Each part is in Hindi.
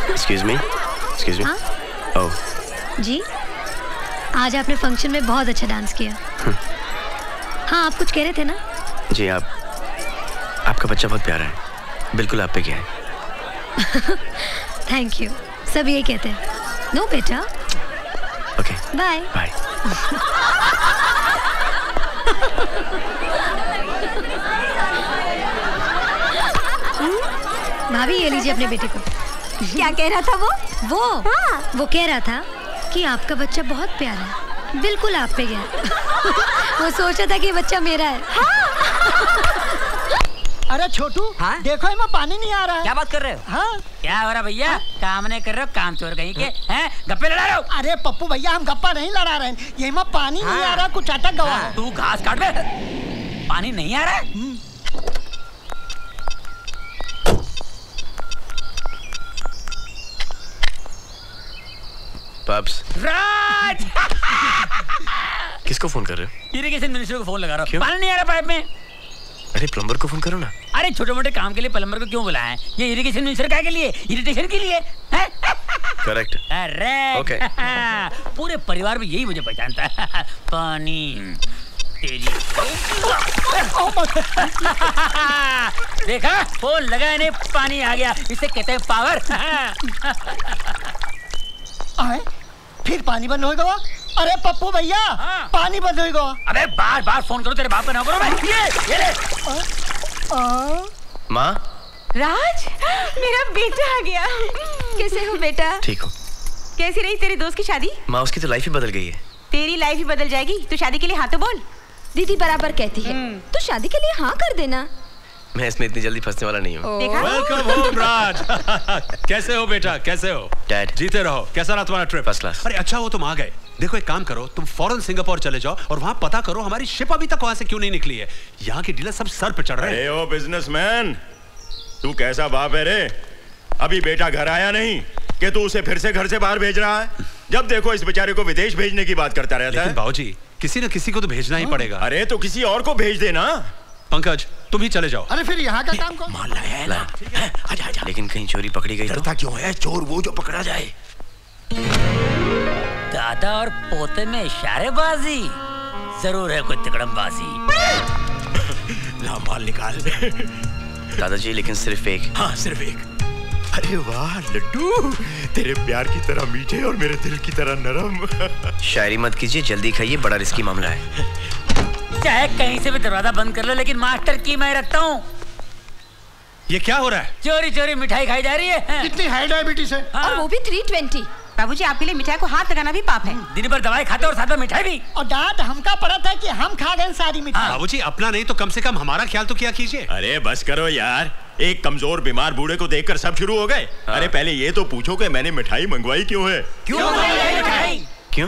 Excuse me? हाँ? Oh. जी, आज आपने फंक्शन में बहुत अच्छा डांस किया। हाँ, आप कुछ कह रहे थे ना? जी, आपका बच्चा बहुत प्यारा है, बिल्कुल आप पे क्या है। थैंक यू, सब यही कहते हैं। नो बेटा। Okay, bye bye. भाभी ये लीजिए अपने बेटे को। क्या कह रहा था वो? हाँ। वो कह रहा था कि आपका बच्चा बहुत प्यारा है, बिल्कुल आप पे गया। वो सोच रहा था कि ये बच्चा मेरा है। अरे छोटू, हाँ? देखो इनमें पानी नहीं आ रहा है। क्या बात कर रहे हो? हाँ? क्या हो रहा भैया? काम नहीं कर रहे हो, काम चोर कहीं के हैं? गप्पे लड़ा रहे हो? अरे पप्पू भैया, हम गप्पा नहीं लड़ा रहे हैं, ये में पानी नहीं आ रहा, कुछ अटक गया है। तू घास काट बे। पानी नहीं आ रहा है? पब्स। राज! किसको फोन कर रहे हो? इरिगेशन मिनिस्टर को फोन लगा रहा हूँ। क्यों? पानी नहीं आ रहा पाइप में। अरे प्लम्बर को फोन करो ना। अरे छोटे मोटे काम के लिए प्लम्बर को क्यों बुलाया है? ये इरिगेशन मिनिस्टर क्या के लिए? इरिटेशन के लिए? करेक्ट। अरे ओके। पूरे परिवार में यही मुझे पहचानता है। पानी तेरी। देखा, फोन लगा नहीं, पानी आ गया, इसे कहते हैं पावर। आए? फिर पानी बंद हो गया? अरे पप्पू भैया, पानी बंद हो गया। अबे बार बार फोन करो, तेरे बाप का ना करो। मैं ये ले। माँ। राज, मेरा बेटा आ गया। कैसे हो बेटा? ठीक हो। कैसी रही तेरी दोस्त की शादी? माँ, उसकी तो लाइफ ही बदल गई है। तेरी लाइफ ही बदल जाएगी। तू शादी के लिए हाँ तो बोल। दीदी बराबर कहती है, तू शादी के लिए हाँ कर देना। मैं इसमें इतनी जल्दी फंसने वाला नहीं हूँ। वेलकम होम राज। कैसे हो बेटा, कैसे हो? डैड। जीते रहो। कैसा रहा तुम्हारा ट्रिप? First class. अरे अच्छा हो तुम आ गए। देखो एक काम करो, तुम फौरन सिंगापुर चले जाओ और वहाँ पता करो हमारी शिप अभी तक वहाँ से क्यों नहीं निकली है। यहाँ के डीलर सब सर पे चढ़ रहे हैं। ओ बिजनेसमैन, तू कैसा बाप है रे? अभी बेटा घर आया नहीं कि तू उसे फिर से घर से बाहर भेज रहा है? जब देखो इस बेचारे को विदेश भेजने की बात करता रहता है। बाबूजी, किसी न किसी को तो भेजना ही पड़ेगा। अरे तो किसी और को भेज देना। पंकज, तुम ही चले जाओ। अरे फिर यहाँ का काम कौन? मान लाया है ना? आजा आजा। लेकिन कहीं चोरी पकड़ी गई तो? डरता क्यों है? चोर वो जो पकड़ा जाए। दादा और पोते में इशारेबाजी जरूर है, कोई तिकड़मबाजी। ला माल निकाल। दादाजी, लेकिन सिर्फ एक। हाँ, सिर्फ एक। अरे वाह लड्डू, तेरे प्यार की तरह मीठे और मेरे दिल की तरह नरम। शायरी मत कीजिए, जल्दी खाइए, बड़ा रिस्की मामला है। चाहे कहीं से भी दरवाजा बंद कर लो, लेकिन मास्टर की मैं रखता हूँ। ये क्या हो रहा है? चोरी चोरी मिठाई खाई जा रही है। कितनी हाई डायबिटीज है? और वो भी 320। बाबूजी, आपके लिए मिठाई को हाथ लगाना भी पाप है। दिन भर दवाई खाते और साथ में मिठाई भी। और डांट हमका पड़ा था कि हम खा गए सारी मिठाई। बाबूजी, अपना नहीं तो कम से कम हमारा ख्याल तो किया कीजिए। अरे बस करो यार, एक कमजोर बीमार बूढ़े को देखकर सब शुरू हो गए। अरे पहले ये तो पूछो कि मैंने मिठाई मंगवाई क्यों है? क्यों मिठाई? क्यों?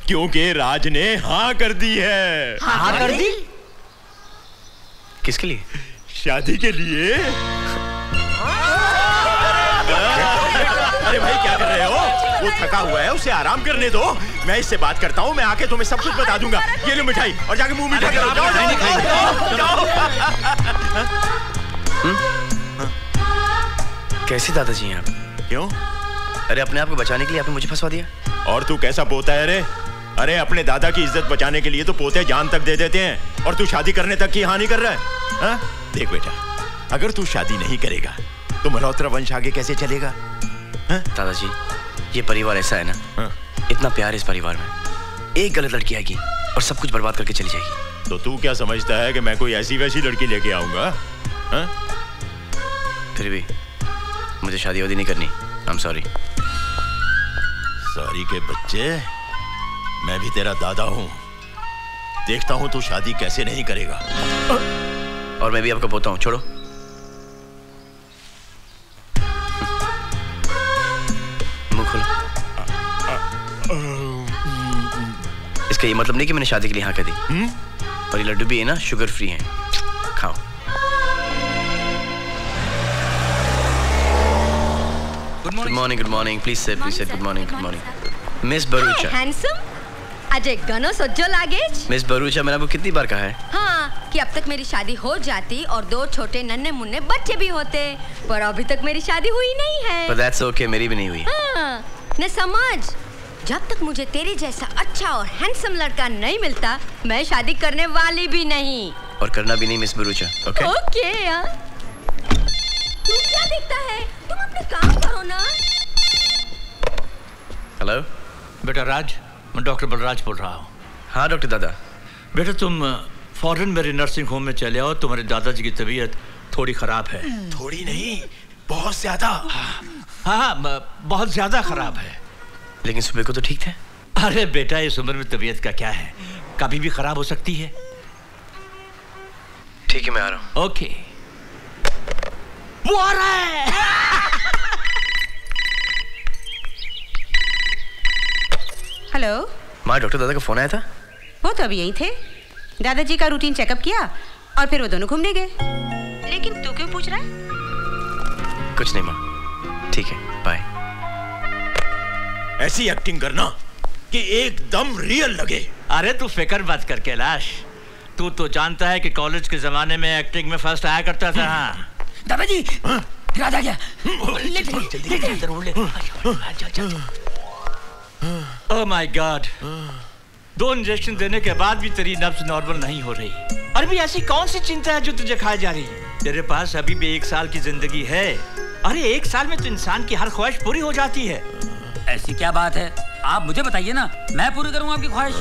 क्योंकि राज ने हाँ कर दी है। हाँ कर दी? किसके लिए? शादी के लिए। अरे भाई क्या कर रहे हो? वो थका हुआ है, उसे आराम करने दो। मैं इससे बात करता हूँ, मैं आके तुम्हें सब कुछ बता दूंगा। ये लो मिठाई और जाके मुंह मीठा करो। जाओ। कैसे दादाजी हैं आप? क्यों? अरे अपने आप को बचाने के लिए आपने मुझे फंसवा दिया। और तू कैसा पोता है रे? अरे अपने दादा की इज्जत बचाने के लिए तो पोते जान तक दे देते हैं, और तू शादी करने तक की हानि कर रहा है। हाँ? देख बेटा, अगर तू शादी नहीं करेगा तो मल्होत्रा वंश आगे कैसे चलेगा? हाँ? दादाजी, ये परिवार ऐसा है ना, हाँ? इतना प्यार इस परिवार में, एक गलत लड़की आएगी और सब कुछ बर्बाद करके चली जाएगी। तो तू क्या समझता है कि मैं कोई ऐसी वैसी लड़की लेके आऊंगा? हाँ? फिर भी मुझे शादी वादी नहीं करनी। I am sorry. सॉरी के बच्चे, मैं भी तेरा दादा हूँ। देखता हूँ तू शादी कैसे नहीं करेगा। और मैं भी आपका पोता हूँ, छोड़ो। मुंह खोलो। इसका ये मतलब नहीं कि मैंने शादी के लिए हाँ कह दी। और ये लड्डू भी है ना, शुगर फ्री हैं, खाओ। Good morning, good morning. Please sit, please sit. Good morning, good morning. Miss Bharucha. Handsome, आज एक गनो सज्जो लागेज। मिस बरूचा, मैंने आपको कितनी बार कहा है? हाँ, कि अब तक मेरी शादी हो जाती और 2 छोटे नन्हे मुन्ने बच्चे भी होते, पर अभी तक मेरी शादी हुई नहीं है। But that's okay, मेरी भी नहीं हुई। हाँ, न समझ, जब तक मुझे तेरे जैसा अच्छा और हैंडसम लड़का नहीं मिलता, मैं शादी करने वाली भी नहीं। और करना भी नहीं मिस बरूचा, ओके? ओके यार। तू क्या देखता है? तुम अपने काम करो ना। हेलो बेटा राज, मैं डॉक्टर बलराज बोल रहा हूँ। हाँ डॉक्टर दादा। बेटा तुम फौरन मेरे नर्सिंग होम में चले आओ, तुम्हारे दादाजी की तबीयत थोड़ी खराब है। थोड़ी नहीं, बहुत ज्यादा। हाँ, बहुत ज्यादा खराब है। लेकिन सुबह को तो ठीक थे। अरे बेटा, इस उम्र में तबीयत का क्या है, कभी भी खराब हो सकती है। ठीक है, मैं आ रहा हूँ। ओके। वो आ रहा है। हेलो माँ, डॉक्टर दादा का फोन आया था। वो तो अभी यही थे। दादाजी का रूटीन चेकअप किया और फिर वो दोनों घूमने गए। लेकिन तू क्यों पूछ रहा है? कुछ नहीं माँ, ठीक है, बाय। ऐसी एक्टिंग करना कि एकदम रियल लगे। अरे तू फिक्र मत कर कैलाश, तू तो जानता है कि कॉलेज के जमाने में एक्टिंग में फर्स्ट आया करता था। हाँ। दादाजी, राज आ गया। ओह माय गॉड, 2 इंजेक्शन देने के बाद भी तेरी नब्ज नॉर्मल नहीं हो रही। और भी ऐसी कौन सी चिंता है जो तुझे खाई जा रही है? तेरे पास अभी भी 1 साल की जिंदगी है। अरे 1 साल में तो इंसान की हर ख्वाहिश पूरी हो जाती है। ऐसी क्या बात है, आप मुझे बताइए ना, मैं पूरी करूँ आपकी ख्वाहिश।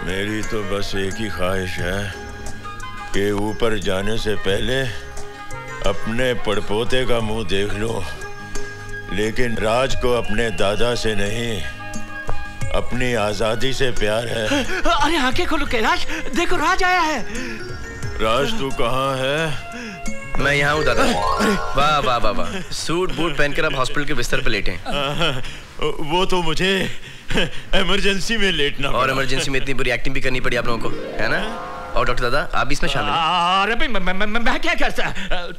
मेरी तो बस एक ही ख्वाहिश है कि ऊपर जाने से पहले अपने पड़पोते का मुंह देख लो, लेकिन राज को अपने दादा से नहीं, अपनी आजादी से प्यार है। अरे आंखें खोलो कैलाश, देखो राज आया है। राज तू कहाँ है? मैं यहाँ हूँ दादा। वाह वाह वाह वाह, सूट बूट पहनकर आप हॉस्पिटल के बिस्तर पे लेटे हैं। वो तो मुझे इमरजेंसी में लेटना और इमरजेंसी में इतनी बुरी एक्टिंग भी करनी पड़ी आप लोगों को, है ना? और डॉक्टर दादा, आप भी इसमें शामिल हैं। अरे भाई, मैं क्या करता,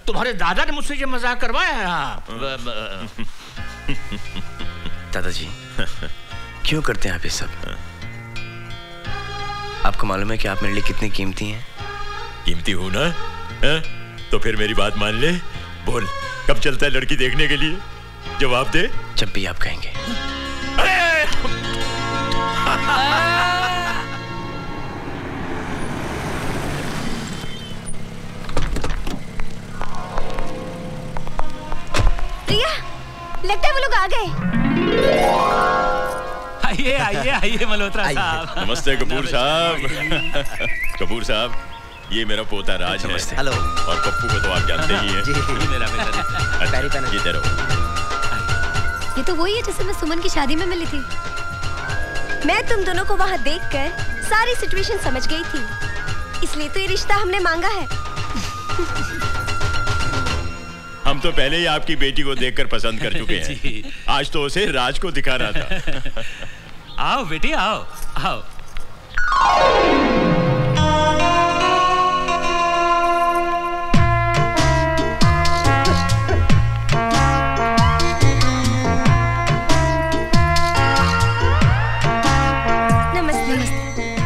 तुम्हारे दादा ने मुझसे ये मजाक करवाया है। दादाजी, क्यों करते हैं आप ये सब? आपको मालूम है कि आप मेरे लिए कितनी कीमती हैं? कीमती हूँ ना? तो फिर मेरी बात मान ले। बोल, कब चलता है लड़की देखने के लिए? जवाब दे। जब भी आप कहेंगे। प्रिया, लगता है वो लोग आ गए। आइए आइए आइए मल्होत्रा साहब। नमस्ते कपूर साहब। कपूर साहब, ये मेरा पोता राज है। हेलो। और पप्पू को तो आप जानते ही हैं। जी, मेरा बेटा। ये तेरा। ये तो वही है जिससे मैं सुमन की शादी में मिली थी। मैं तुम दोनों को वहाँ देखकर सारी सिचुएशन समझ गई थी, इसलिए तो ये रिश्ता हमने मांगा है। हम तो पहले ही आपकी बेटी को देखकर पसंद कर चुके हैं। आज तो उसे राज को दिखा रहा था। आओ बेटी, आओ आओ।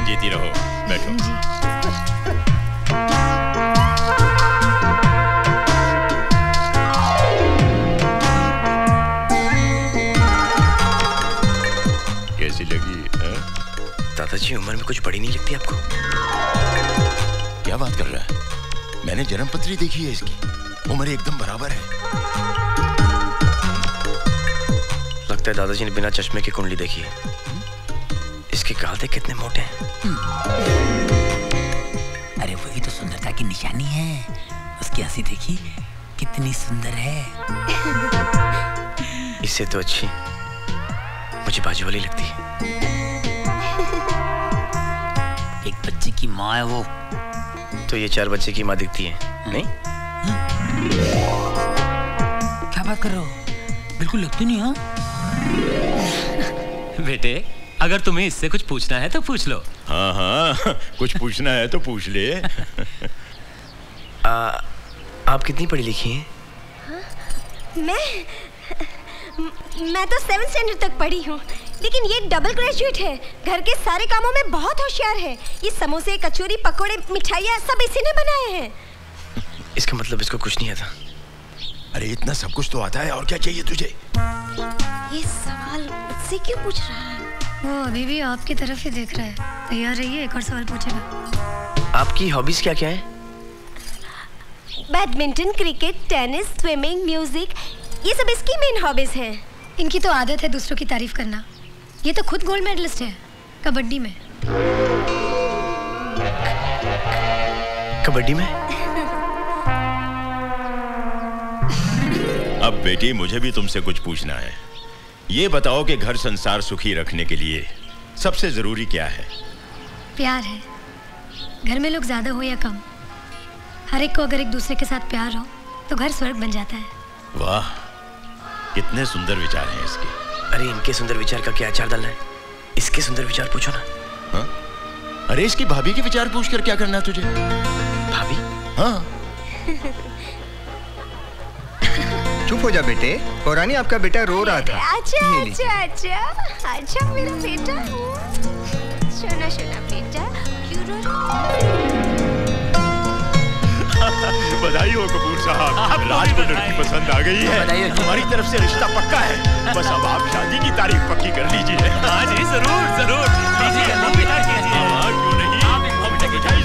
जीती रहो, बैठो। कैसी लगी? दादाजी, उम्र में कुछ बड़ी नहीं लगती आपको? क्या बात कर रहा है? मैंने जन्म पत्री देखी है इसकी, उम्र एकदम बराबर है। लगता है दादाजी ने बिना चश्मे की कुंडली देखी है। इसके गाल देख कितने मोटे हैं। अरे वही तो सुंदरता की निशानी है। उसकी हंसी देखी कितनी सुंदर है। इससे तो अच्छी मुझे बाजू वाली लगती है। एक बच्चे की माँ है वो। तो ये 4 बच्चे की माँ दिखती है, नहीं? क्या बात कर रहे हो? बिल्कुल लगती नहीं। हाँ बेटे, अगर तुम्हें इससे कुछ पूछना है तो पूछ लो। हाँ हाँ, कुछ पूछना है तो पूछ ले। आप कितनी पढ़ी लिखी हैं? मैं तो 7th स्टैंडर्ड तक पढ़ी हूँ। लेकिन ये डबल ग्रेजुएट है, घर के सारे कामों में बहुत होशियार है। ये समोसे, कचौरी, पकोड़े, मिठाइयाँ सब इसी ने बनाए हैं। इसका मतलब इसको कुछ नहीं आता। अरे इतना सब कुछ तो आता है, और क्या चाहिए तुझे? ये सवाल मुझसे क्यों पूछ रहा है? वो अभी भी आपकी तरफ ही देख रहा है। तैयार रहिए, एक और सवाल पूछेगा। आपकी हॉबीज क्या क्या है? Badminton, cricket, tennis, swimming, music, ये सब इसकी मेन हॉबीज हैं। इनकी तो आदत है दूसरों की तारीफ करना। ये तो खुद गोल्ड मेडलिस्ट है कबड्डी में। कबड्डी में? अब बेटी मुझे भी तुमसे कुछ पूछना है। ये बताओ कि घर संसार सुखी रखने के लिए सबसे जरूरी क्या है? प्यार है। घर में लोग ज्यादा हो या कम, हर एक को अगर एक दूसरे के साथ प्यार हो तो घर स्वर्ग बन जाता है। वाह, कितने सुंदर विचार हैं इसके। अरे इनके सुंदर विचार का क्या अचार डालना है? इसके सुंदर विचार पूछो ना। हाँ? अरे इसकी भाभी के विचार पूछकर क्या करना है तुझे? भाभी? हाँ। चुप हो जा बेटे, पौरानी आपका बेटा रो रहा था। अच्छा अच्छा अच्छा अच्छा मेरा बेटा, सोना सोना बेटा, क्यों रो रहा? बधाई हो कपूर साहब, राज को लड़की पसंद आ गई है। हमारी तरफ से रिश्ता पक्का है, बस अब आप शादी की तारीख पक्की कर लीजिए। हाँ जी, जरूर जरूर लीजिए, क्यों नहीं? आप एक मिठाई